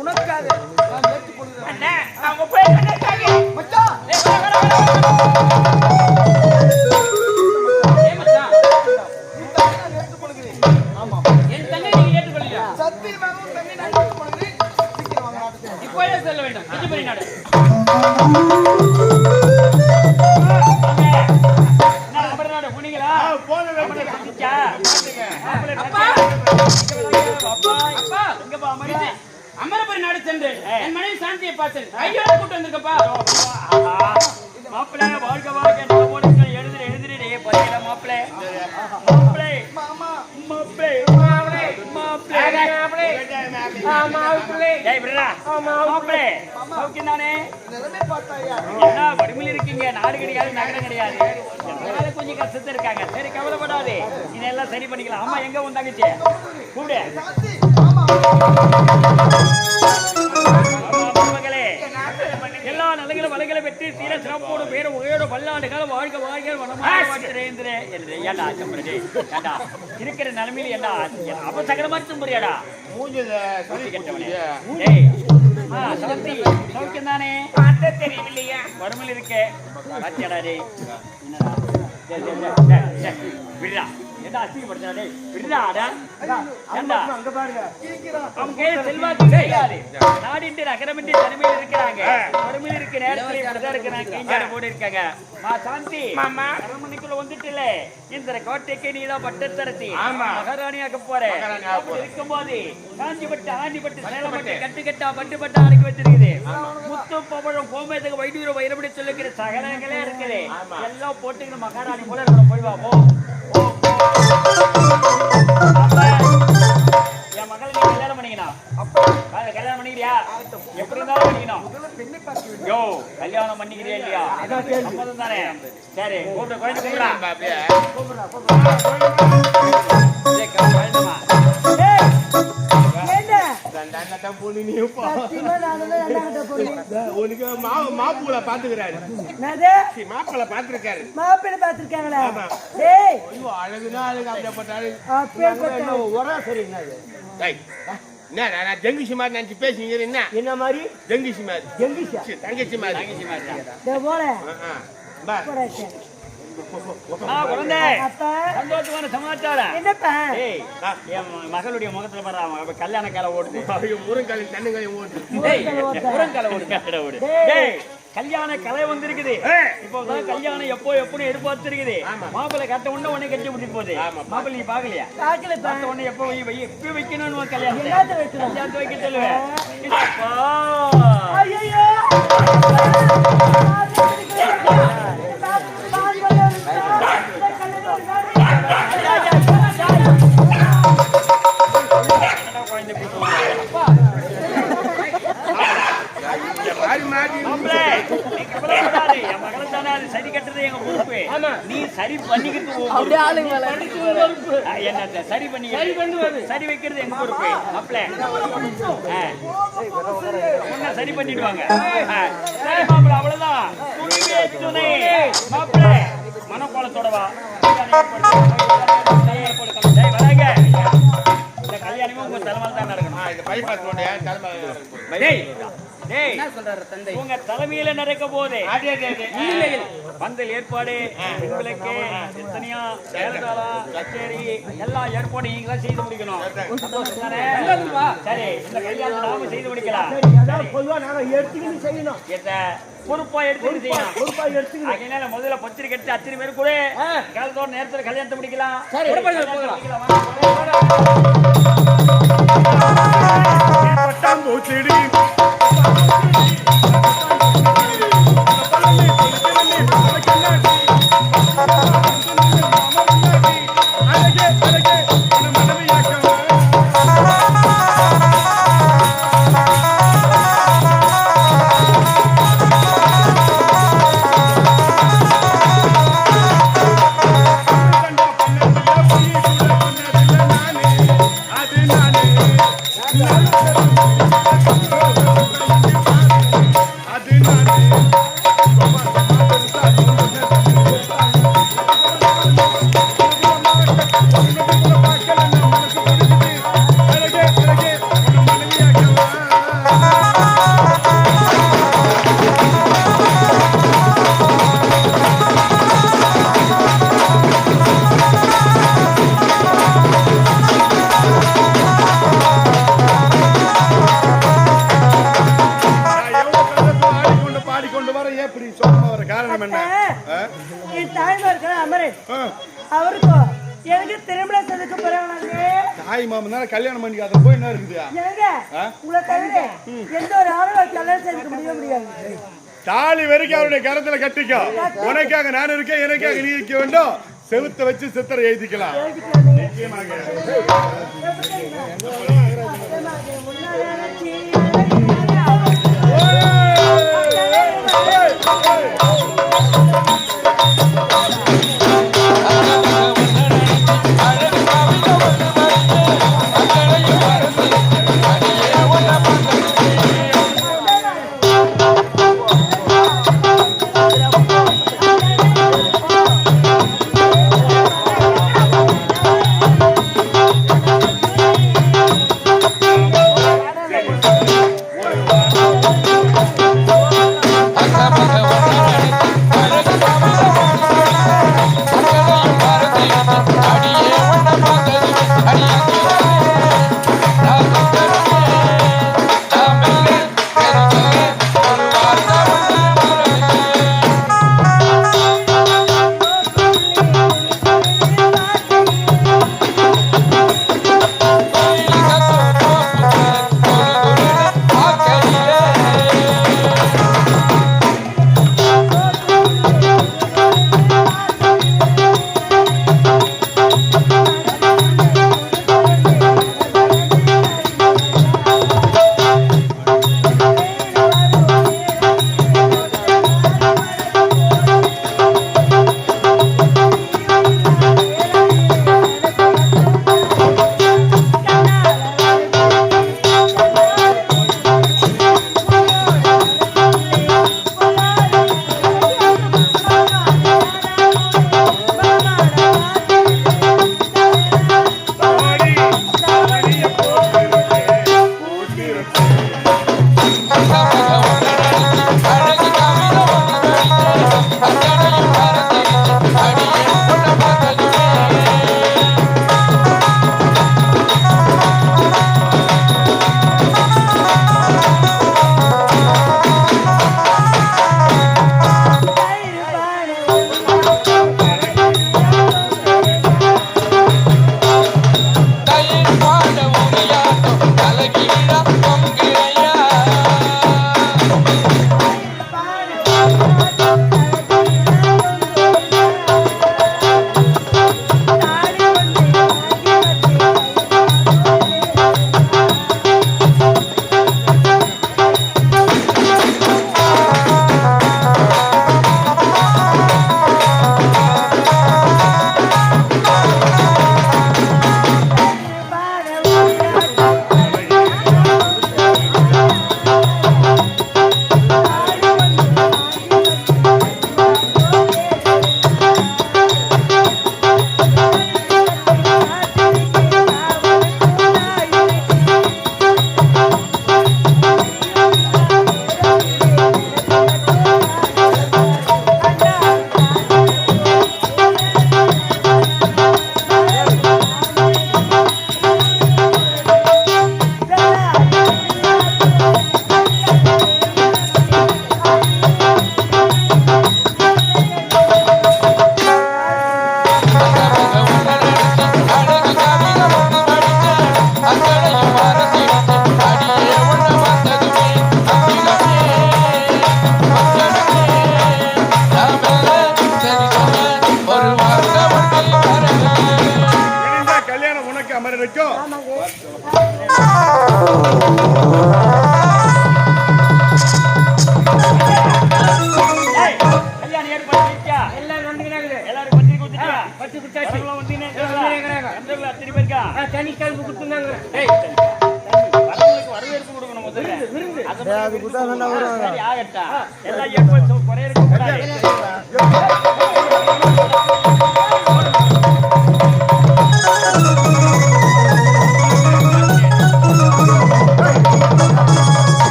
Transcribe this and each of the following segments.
உனக்காக நான் ஏற்றுக் கொள்கிறேன். அண்ணா அவங்க போய் கண்ணாடி மச்சான் என் தங்கை நீங்க ஏற்றுக்கொள்ளலையா? சத்தியமாக உன் தங்கை நான் ஏற்றுக்கொள்கிறேன். சீக்கிரம் வாங்க நாட்டுக்கு. இப்போவே சொல்ல வேண்டும். விஜயபுரி நாடு. அமரபுரி நாடு சென்று என் மனைவி சாந்தியை பார்த்தேன். கையோட கூட்டு வந்திருக்கப்பா. மாப்பிள்ளை வாழ்க்கை வாழ்க்கை எழுதுறே பரியில மாப்பிள்ளை மாப்பிள்ளை மாப்பிள்ளை இருக்கீங்க. நாடு கிடையாது, நகரம் கிடையாது. கொஞ்சம் கஷ்டத்தை இருக்காங்க. சரி கவலைப்படாது, இதெல்லாம் சரி பண்ணிக்கலாம். அம்மா எங்க வந்தாங்கச்சு கூட எல்லா நல்லங்களும் வலைகளை பெற்று சீர சிறப்போடு பேர உகையோட பல்லாண்டுகால வாழ்க்கை வாழ்க்கை இருக்கிற நிலைமையில என்ன அபசகரமா முறையாடா சௌக்கியம் தானே தெரியவில்லையா? வறுமையில் இருக்கே பாத்தியாடா விடுறா என்ன அசிங்கப்படுத்தாடே விடுறாடா அங்க பாருங்க அவங்க செல்வாக்கு கிடையாது. நாடிட்டு நகரமின்றி தனிமையில் இருக்கிறாங்க. வறுமையில் இருக்க நேரத்தில் இப்படிதான் இருக்கிறாங்க. கீஞ்சாட போட்டு இருக்காங்க. சாந்தி மாமா அரண்மனைக்குள்ள வந்துட்டுல இந்த கோட்டைக்கு நீதான் பட்டத்தரத்தி மகாராணியாக்க போற இருக்கும்போது காஞ்சிப்பட்டு ஆண்டிப்பட்டு சேலப்பட்டு கட்டுக்கட்டா பட்டுப்பட்டு அடக்கி வச்சிருக்குது. முத்து பவழம் கோமேதக வைடூர வைரப்படி சொல்லுகிற சகலங்களே இருக்குது. எல்லாம் போட்டுக்கிற மகாராணி போல போய் வா போ. என் மகளை நீ கல்யாணம் பண்ணிக்கணும். கல்யாணம் பண்ணிக்கிறியா? எப்படி இருந்தாலும் பண்ணிக்கணும். யோ கல்யாணம் பண்ணிக்கிறியா இல்லையா? சம்மதம் தானே? சரி கூப்பிட குழந்தை மாப்பிள்ள பாத்துக்கிறாரு. மாப்பிள்ள பாத்துருக்காரு. மாப்பிள்ள பாத்துருக்காங்களா? அழகுனா அழகு அப்படிப்பட்டாரு. நான் ஜங்கிஷி மாதிரி நினைச்சு பேசுங்க. என்ன மாதிரி ஜங்கிஷி மாதிரி? தங்கச்சி மாதிரி சந்தோஷமான சமாச்சாரம். மகளுடைய முகத்துல பாரு கல்யாண கால ஓடுது. முருங்கலை தண்ணுங்களை ஓடுது. முருங்கலை ஓடு. கல்யாண கலை வந்திருக்குது. இப்போதான் கல்யாணம் எப்போ எப்படின்னு எதிர்பார்த்திருக்குது. மாப்பிள்ளை கட்ட உடனே கட்டி முடிச்சு போகுது. மாப்பிள்ளை நீ பாக்கலையா? கட்ட உடனே எப்போ எப்ப வைக்கணும்னு கல்யாணத்தை வைக்க சொல்லுவேன். சரி கட்டுறது எங்க பொறுப்பு. நீ சரி பண்ணிக்கிட்டு என்ன சரி பண்ணி சரி வைக்கிறது எங்க பொறுப்பு. மாப்பிள்ள சரி பண்ணிடுவாங்க. மாப்பிள்ள அவ்வளவுதான். மாப்பிள்ள மனக்கோலத்தோடவா இந்த கல்யாணமே உங்க தலைமையில தான் நடக்கணும். உங்க தலைமையில நடக்க போதே பந்தல் ஏற்பாடு எத்தனையா கச்சேரி எல்லா ஏற்பாடு நீங்க செய்து முடிக்கணும். சரி இந்த கல்யாணம் நாம செய்து முடிக்கலாம். பொறுப்பா எடுத்து செய்யணும். முதல்ல பத்திரிக்கை எடுத்து அத்தனை பேர் கூட காலத்தோட நேரத்தில் கல்யாணத்தை முடிக்கலாம். அது நானே இப்படி சோகமா வர காரணம் என்ன? என் தாய்மார்கள் அமரன் அவருக்கும் எனக்கு திருமணம் செய்துக்கு பிறகு தாய் மாமன் தானே கல்யாணம் பண்ணிக்காத போய் என்ன இருக்குது? ஏங்க உங்களை தவிர எந்த ஒரு ஆளும் கல்யாணம் செய்துக்க முடியாது. தாலி வரைக்கும் அவருடைய கரத்துல கட்டிக்கோ. உனக்காக நான் இருக்கேன், எனக்காக நீ இருக்க வேண்டும். செவுத்த வச்சு சித்திரை எழுதிக்கலாம்.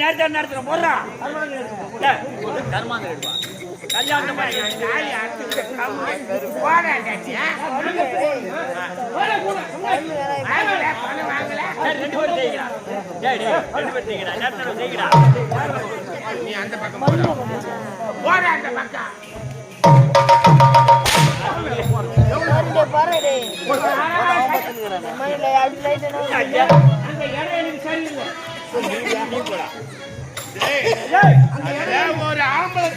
நேரத்தை நடத்துறோம் போடுறா கர்மாந்திரம் எடுப்பா கல்யாணம் ரெண்டு பேரும் செய்கிறான் ரெண்டு பேரும் செய்கிறா நேரத்தில் செய்கிறா நீ அந்த பக்கம் போற அந்த பக்கம் ஒரு ஆம்பளை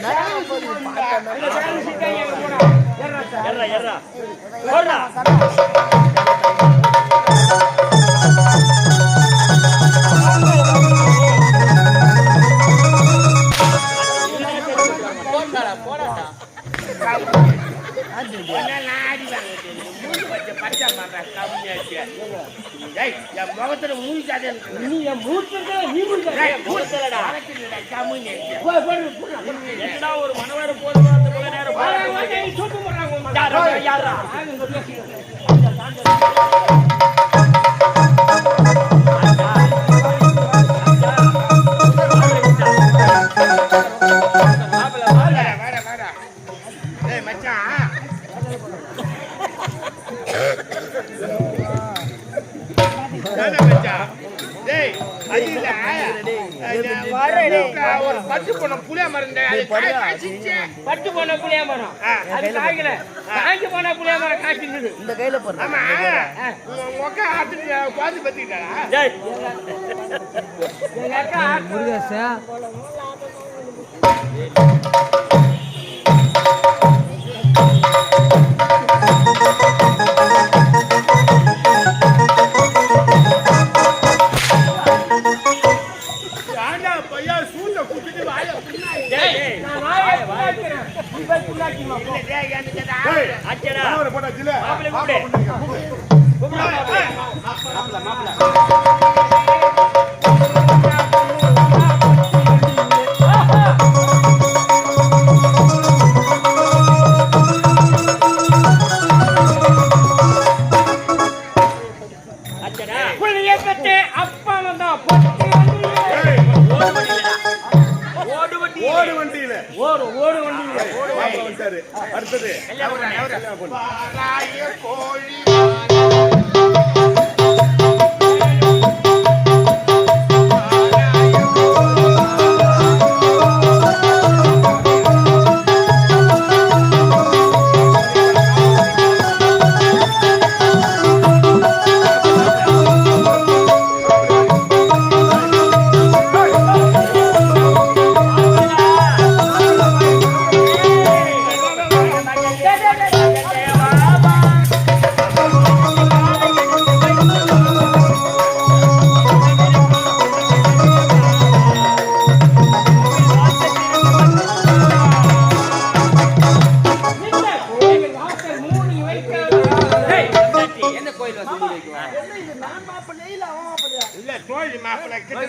முகத்துல மூழ்காத நீ ஒரு மனவர போதும் நேரம் யாரா ஒரு பட்டு போன புளிய மரம் பட்டு போன புளிய மரம் அது காய்கல காய்ச்சி போன புளிய மரம் காய்ச்சிருக்குது இந்த கையில போடுறேன். ஆமா உக்கா ஆத்துட்டு பாத்து பத்திட்டாரா எங்க அக்கா முருகேசா பையா சூழ்ந்த குட்டிட்டு வாய அப்பா வந்தா ஓடு வண்டியில ஓடு வண்டியில அடுத்தது கோழி இல்ல கோழி மாப்பிள்ளை கிட்ட